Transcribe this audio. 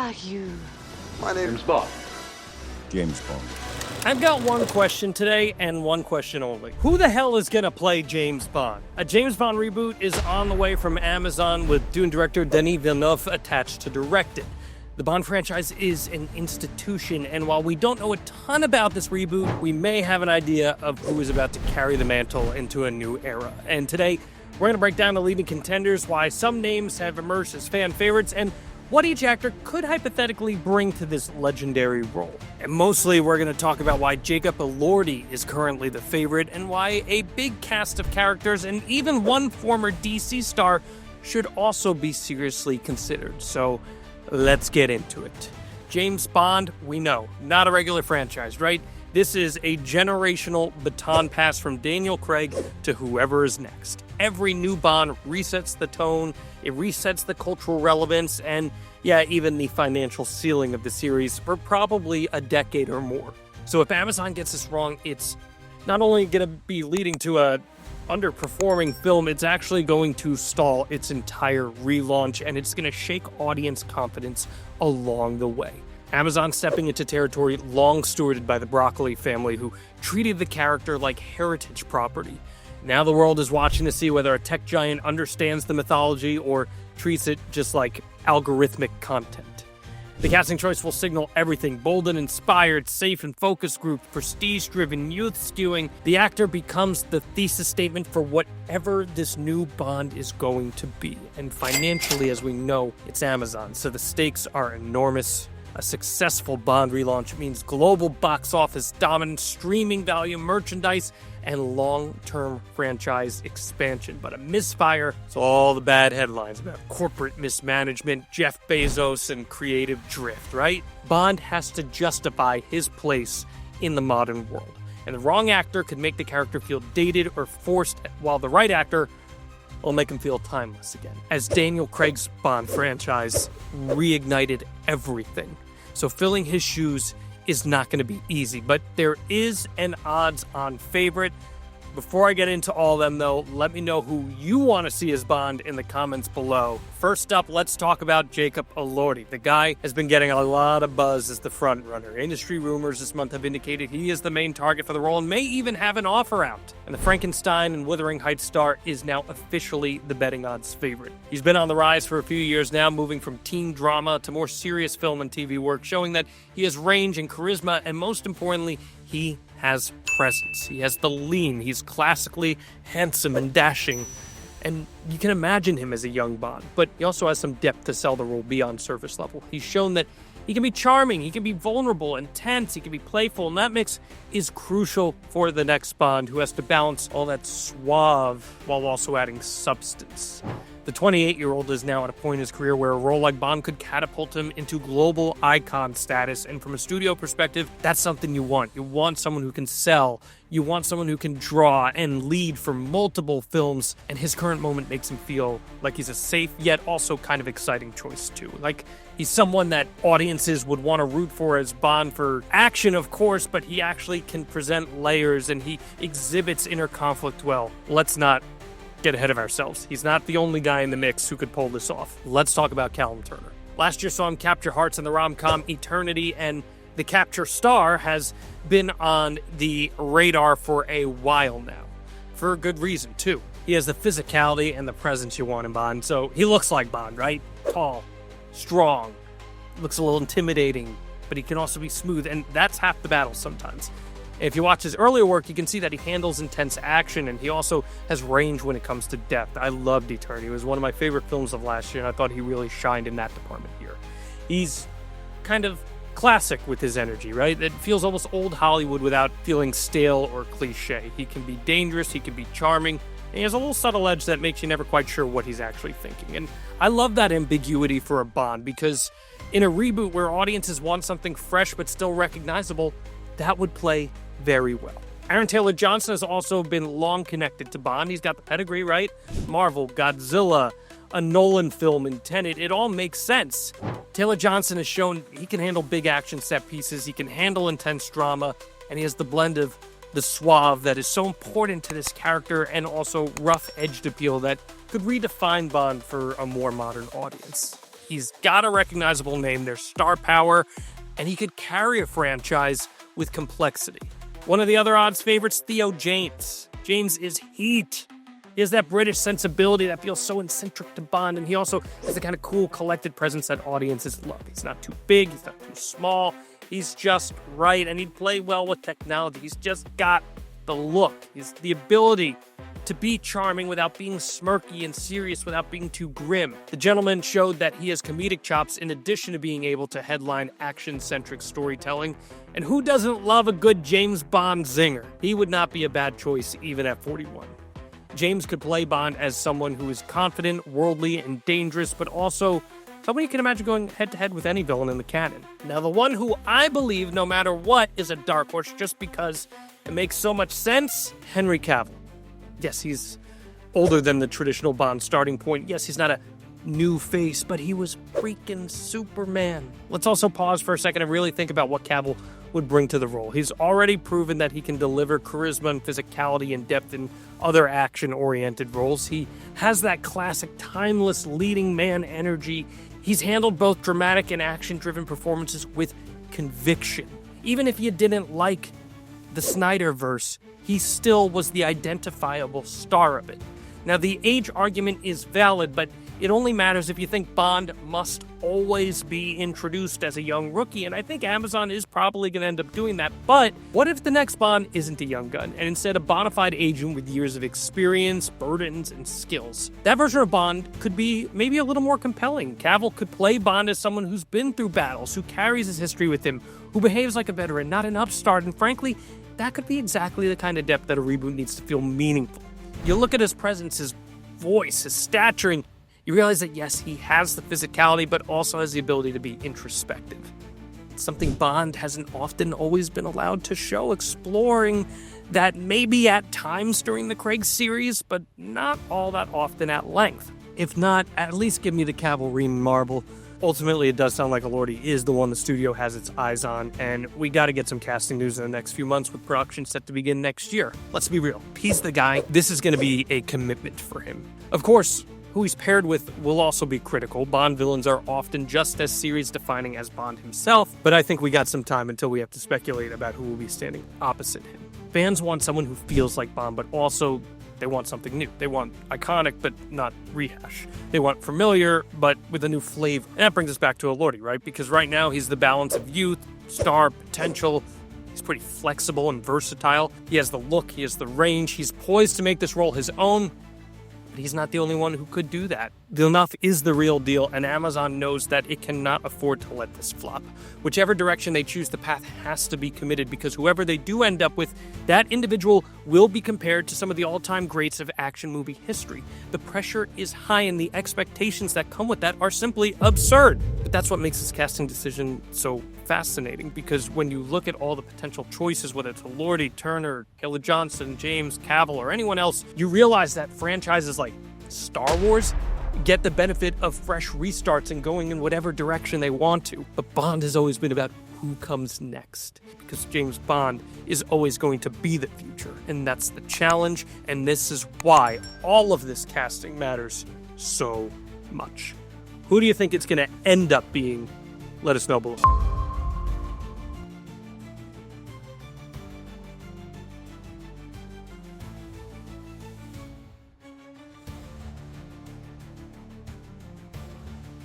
are you? My name's Bond. James Bond. I've got one question today, and one question only. Who the hell is gonna play James Bond? A James Bond reboot is on the way from Amazon, with Dune director Denis Villeneuve attached to direct it. The Bond franchise is an institution, and while we don't know a ton about this reboot, we may have an idea of who is about to carry the mantle into a new era. And today, we're gonna break down the leading contenders, why some names have emerged as fan favorites, and what each actor could hypothetically bring to this legendary role. And mostly, we're going to talk about why Jacob Elordi is currently the favorite, and why a big cast of characters and even one former DC star should also be seriously considered. So let's get into it. James Bond, we know, not a regular franchise, right? This is a generational baton pass from Daniel Craig to whoever is next. Every new Bond resets the tone, it resets the cultural relevance, and yeah, even the financial ceiling of the series for probably a decade or more. So if Amazon gets this wrong, it's not only going to be leading to a underperforming film, it's actually going to stall its entire relaunch, and it's going to shake audience confidence along the way. Amazon stepping into territory long stewarded by the Broccoli family, who treated the character like heritage property. Now the world is watching to see whether a tech giant understands the mythology or treats it just like algorithmic content. The casting choice will signal everything: bold and inspired, safe and focused group, prestige-driven, youth-skewing. The actor becomes the thesis statement for whatever this new Bond is going to be. And financially, as we know, it's Amazon, so the stakes are enormous. A successful Bond relaunch means global box office dominance, streaming value, merchandise, and long-term franchise expansion. But a misfire, so all the bad headlines about corporate mismanagement, Jeff Bezos, and creative drift, right? Bond has to justify his place in the modern world. And the wrong actor could make the character feel dated or forced, while the right actor will make him feel timeless again. As Daniel Craig's Bond franchise reignited everything. So filling his shoes is not going to be easy, but there is an odds-on favorite. Before I get into all of them, though, let me know who you want to see as Bond in the comments below. First up, let's talk about Jacob Elordi. The guy has been getting a lot of buzz as the frontrunner. Industry rumors this month have indicated he is the main target for the role and may even have an offer out. And the Frankenstein and Wuthering Heights star is now officially the betting odds favorite. He's been on the rise for a few years now, moving from teen drama to more serious film and TV work, showing that he has range and charisma, and most importantly, he has presence. He has the lean. He's classically handsome and dashing, and you can imagine him as a young Bond, but he also has some depth to sell the role beyond surface level. He's shown that he can be charming, he can be vulnerable, intense, he can be playful, and that mix is crucial for the next Bond, who has to balance all that suave while also adding substance. The 28-year-old is now at a point in his career where a role like Bond could catapult him into global icon status, and from a studio perspective, that's something you want. You want someone who can sell, you want someone who can draw and lead for multiple films, and his current moment makes him feel like he's a safe, yet also kind of exciting choice too. Like, he's someone that audiences would want to root for as Bond for action, of course, but he actually can present layers, and he exhibits inner conflict well. Let's not get ahead of ourselves. He's not the only guy in the mix who could pull this off. Let's talk about Callum Turner. Last year saw him capture hearts in the rom-com Eternity, and the capture star has been on the radar for a while now. For a good reason, too. He has the physicality and the presence you want in Bond, so he looks like Bond, right? Tall, strong, looks a little intimidating, but he can also be smooth, and that's half the battle sometimes. If you watch his earlier work, you can see that he handles intense action, and he also has range when it comes to depth. I loved Eternity. It was one of my favorite films of last year, and I thought he really shined in that department here. He's kind of classic with his energy, right? It feels almost old Hollywood without feeling stale or cliche. He can be dangerous, he can be charming, and he has a little subtle edge that makes you never quite sure what he's actually thinking. And I love that ambiguity for a Bond, because in a reboot where audiences want something fresh but still recognizable, that would play very well. Aaron Taylor Johnson has also been long connected to Bond. He's got the pedigree, right? Marvel, Godzilla, a Nolan film, and Tenet. It all makes sense. Taylor Johnson has shown he can handle big action set pieces, he can handle intense drama, and he has the blend of the suave that is so important to this character, and also rough-edged appeal that could redefine Bond for a more modern audience. He's got a recognizable name, there's star power, and he could carry a franchise with complexity. One of the other odds favorites, Theo James. James is heat. He has that British sensibility that feels so eccentric to Bond, and he also has the kind of cool, collected presence that audiences love. He's not too big, he's not too small, he's just right, and he'd play well with technology. He's just got the look. He's the ability to be charming without being smirky and serious without being too grim. The gentleman showed that he has comedic chops in addition to being able to headline action-centric storytelling. And who doesn't love a good James Bond zinger? He would not be a bad choice even at 41. James could play Bond as someone who is confident, worldly, and dangerous, but also someone you can imagine going head-to-head with any villain in the canon. Now, the one who I believe, no matter what, is a dark horse just because it makes so much sense, Henry Cavill. Yes, he's older than the traditional Bond starting point. Yes, he's not a new face, but he was freaking Superman. Let's also pause for a second and really think about what Cavill would bring to the role. He's already proven that he can deliver charisma and physicality and depth in other action-oriented roles. He has that classic, timeless leading man energy. He's handled both dramatic and action-driven performances with conviction. Even if you didn't like the Snyderverse, he still was the identifiable star of it. Now, the age argument is valid, but it only matters if you think Bond must always be introduced as a young rookie, and I think Amazon is probably going to end up doing that. But what if the next Bond isn't a young gun, and instead a bona fide agent with years of experience, burdens, and skills? That version of Bond could be maybe a little more compelling. Cavill could play Bond as someone who's been through battles, who carries his history with him, who behaves like a veteran, not an upstart, and frankly, that could be exactly the kind of depth that a reboot needs to feel meaningful. You look at his presence, his voice, his stature, and you realize that yes, he has the physicality, but also has the ability to be introspective. It's something Bond hasn't often always been allowed to show, exploring that maybe at times during the Craig series, but not all that often at length. If not, at least give me the Cavalry marble. Ultimately, it does sound like Elordi is the one the studio has its eyes on, and we got to get some casting news in the next few months with production set to begin next year. Let's be real. He's the guy. This is going to be a commitment for him. Of course, who he's paired with will also be critical. Bond villains are often just as series-defining as Bond himself, but I think we got some time until we have to speculate about who will be standing opposite him. Fans want someone who feels like Bond, but also they want something new. They want iconic, but not rehash. They want familiar, but with a new flavor. And that brings us back to Elordi, right? Because right now he's the balance of youth, star, potential. He's pretty flexible and versatile. He has the look, he has the range. He's poised to make this role his own. But he's not the only one who could do that. Villeneuve is the real deal, and Amazon knows that it cannot afford to let this flop. Whichever direction they choose, the path has to be committed, because whoever they do end up with, that individual will be compared to some of the all-time greats of action movie history. The pressure is high, and the expectations that come with that are simply absurd. But that's what makes this casting decision so fascinating, because when you look at all the potential choices, whether it's Elordi, Turner, Taylor Johnson, James, Cavill, or anyone else, you realize that franchises like Star Wars get the benefit of fresh restarts and going in whatever direction they want to. But Bond has always been about who comes next, because James Bond is always going to be the future, and that's the challenge, and this is why all of this casting matters so much. Who do you think it's going to end up being? Let us know below.